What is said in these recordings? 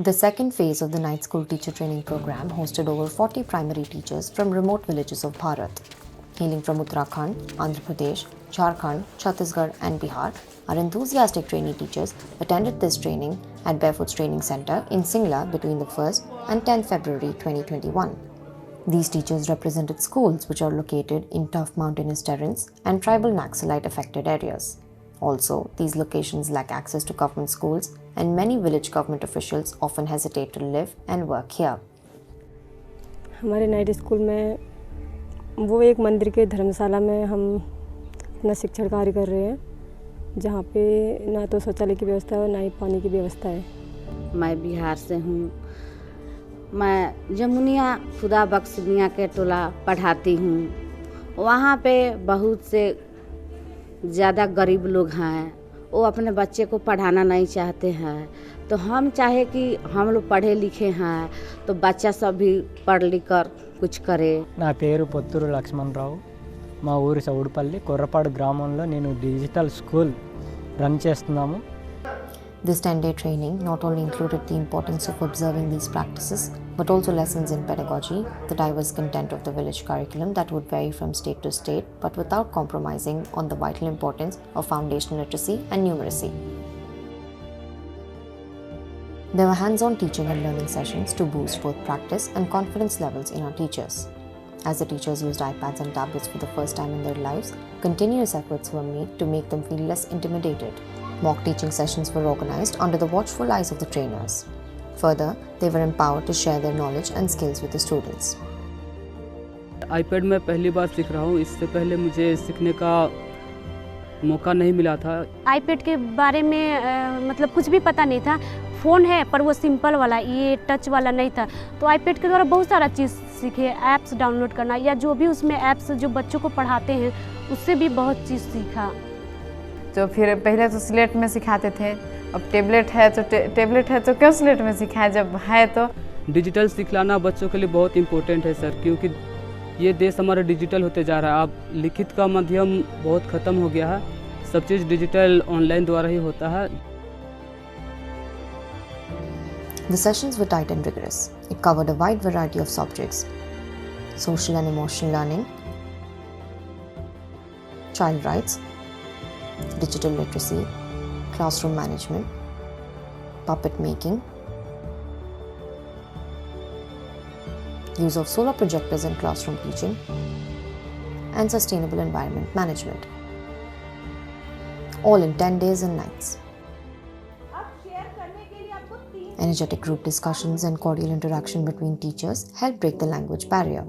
The second phase of the night school teacher training program hosted over 40 primary teachers from remote villages of Bharat. Hailing from Uttarakhand, Andhra Pradesh, Jharkhand, Chhattisgarh and Bihar, our enthusiastic trainee teachers attended this training at Barefoots Training Center in Singla between the 1st and 10th February 2021. These teachers represented schools which are located in tough mountainous terrains and tribal Naxalite affected areas. Also, these locations lack access to government schools and many village government officials often hesitate to live and work here. हमारे night school में वो एक मंदिर के धर्मशाला में हम अपना शिक्षण कार्य कर रहे हैं, जहाँ पे ना तो शौचालय की व्यवस्था है और ना ही पानी की व्यवस्था है। मैं बिहार से हूँ। मैं जमुनिया खुदा बख्श मियाँ के टोला पढ़ाती हूँ। वहाँ पे बहुत से ज़्यादा गरीब लोग हैं, वो अपने बच्चे को पढ़ाना नहीं चाहते हैं। तो हम चाहे कि हम लोग पढ़े लिखे हैं तो बच्चा सब भी पढ़ लिख कर कुछ करे। నా పేరు పొత్తూరు లక్ష్మణరావు. మా ఊరు చౌడుపల్లి కొర్రపాడు గ్రామంలో నేను డిజిటల్ స్కూల్ రన్ చేస్తున్నాము. This 10-day training not only included the importance of observing these practices, but also lessons in pedagogy, the diverse content of the village curriculum that would vary from state to state, but without compromising on the vital importance of foundational literacy and numeracy. There were hands-on teaching and learning sessions to boost both practice and confidence levels in our teachers. As the teachers used iPads and tablets for the first time in their lives, continuous efforts were made to make them feel less intimidated. Mock teaching sessions were organized under the watchful eyes of the trainers. Further, they were empowered to share their knowledge and skills with the students. iPad में पहली बार सीख रहा हूँ। इससे पहले मुझे सीखने का मौका नहीं मिला था। iPad के बारे में मतलब कुछ भी पता नहीं था। फ़ोन है पर वो सिंपल वाला, ये टच वाला नहीं था। तो iPad के द्वारा बहुत सारा चीज़ सीखे, ऐप्स डाउनलोड करना या जो भी उसमें ऐप्स जो बच्चों को पढ़ाते हैं उससे भी बहुत चीज़ सीखा। तो फिर पहले तो स्लेट में सिखाते थे, अब टेबलेट है तो क्यों स्लेट में सिखाएं जब है तो। डिजिटल सिखलाना बच्चों के लिए बहुत इम्पोर्टेंट है सर, क्योंकि ये देश हमारा डिजिटल होते जा रहा है। अब लिखित का माध्यम बहुत ख़त्म हो गया है, सब चीज़ डिजिटल ऑनलाइन द्वारा ही होता है। The sessions were tight and rigorous. It covered a wide variety of subjects: social and emotional learning, child rights, digital literacy, classroom management, puppet making, use of solar projectors in classroom teaching, and sustainable environment management. All in 10 days and nights. Energetic group discussions and cordial interaction between teachers help break the language barrier.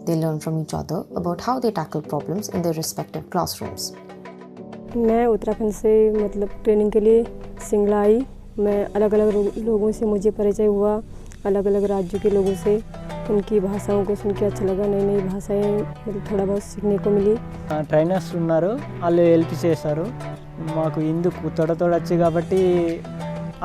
They learn from each other about how they tackle problems in their respective classrooms. मैं उत्तराखंड से मतलब training के लिए सिंगला आई। मैं अलग अलग लोगों से मुझे परिचय हुआ, अलग अलग राज्यों के लोगों से। उनकी भाषाओं को सुन के अच्छा लगा, नई नई भाषाएं मतलब थोड़ा बहुत सीखने को मिली। ట్రైనర్స్ ఉన్నారు, వాళ్ళు హెల్ప్ చేశారు. మాకు ఇందుకు తొడతొడొచ్చు కాబట్టి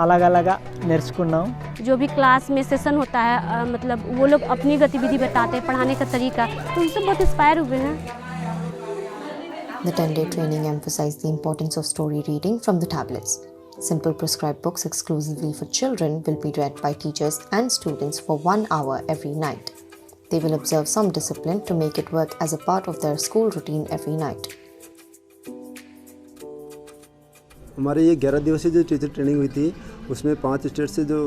अलग-अलग నేర్చుకున్నాం। जो भी क्लास में सेशन होता है मतलब वो लोग अपनी गतिविधि बताते हैं, पढ़ाने का तरीका, तो उनसे बहुत इंस्पायर हुए हैं। The 10-day training emphasized the importance of story reading from the tablets. Simple prescribed books exclusively for children will be read by teachers and students for 1 hour every night. They will observe some discipline to make it work as a part of their school routine every night. हमारे ये 11 दिवसीय जो teacher training हुई थी उसमें 5 state से जो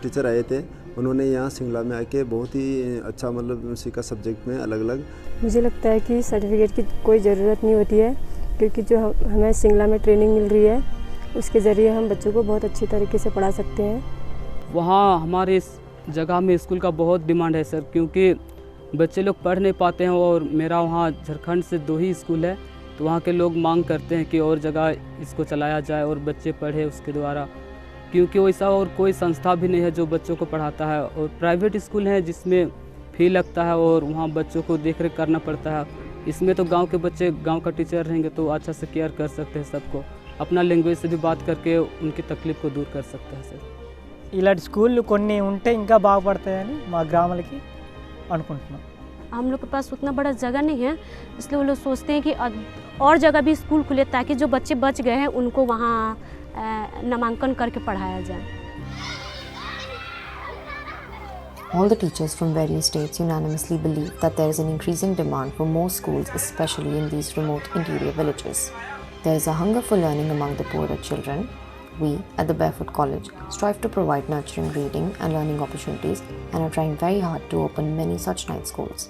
teacher आए थे, उन्होंने यहाँ सिंगला में आके बहुत ही अच्छा मतलब सीखा सब्जेक्ट में अलग अलग। मुझे लगता है कि सर्टिफिकेट की कोई ज़रूरत नहीं होती है, क्योंकि जो हमें सिंगला में ट्रेनिंग मिल रही है उसके ज़रिए हम बच्चों को बहुत अच्छी तरीके से पढ़ा सकते हैं। वहाँ हमारे इस जगह में स्कूल का बहुत डिमांड है सर, क्योंकि बच्चे लोग पढ़ नहीं पाते हैं और मेरा वहाँ झारखंड से 2 ही स्कूल है, तो वहाँ के लोग मांग करते हैं कि और जगह इसको चलाया जाए और बच्चे पढ़े उसके द्वारा, क्योंकि वैसा और कोई संस्था भी नहीं है जो बच्चों को पढ़ाता है। और प्राइवेट स्कूल है जिसमें फ़ी लगता है और वहाँ बच्चों को देख रेख करना पड़ता है। इसमें तो गांव के बच्चे गांव का टीचर रहेंगे तो अच्छा से केयर कर सकते हैं सबको, अपना लैंग्वेज से भी बात करके उनकी तकलीफ़ को दूर कर सकते हैं सर। ఇలాంటి స్కూళ్ళు కొన్ని ఉంటే ఇంకా బాగుపడతాయని మా గ్రామాలకి అనుకుంటున్నాం। हम लोग के पास उतना बड़ा जगह नहीं है, इसलिए वो लोग सोचते हैं कि और जगह भी स्कूल खुले ताकि जो बच्चे बच गए हैं उनको वहाँ नामांकन करके पढ़ाया जाए। All the teachers from various states unanimously believe that there is an increasing demand for more schools, especially in these remote interior villages. There is a hunger for learning among the poorer children. We, at the Barefoot College, strive to provide nurturing reading and learning opportunities and are trying very hard to open many such night schools.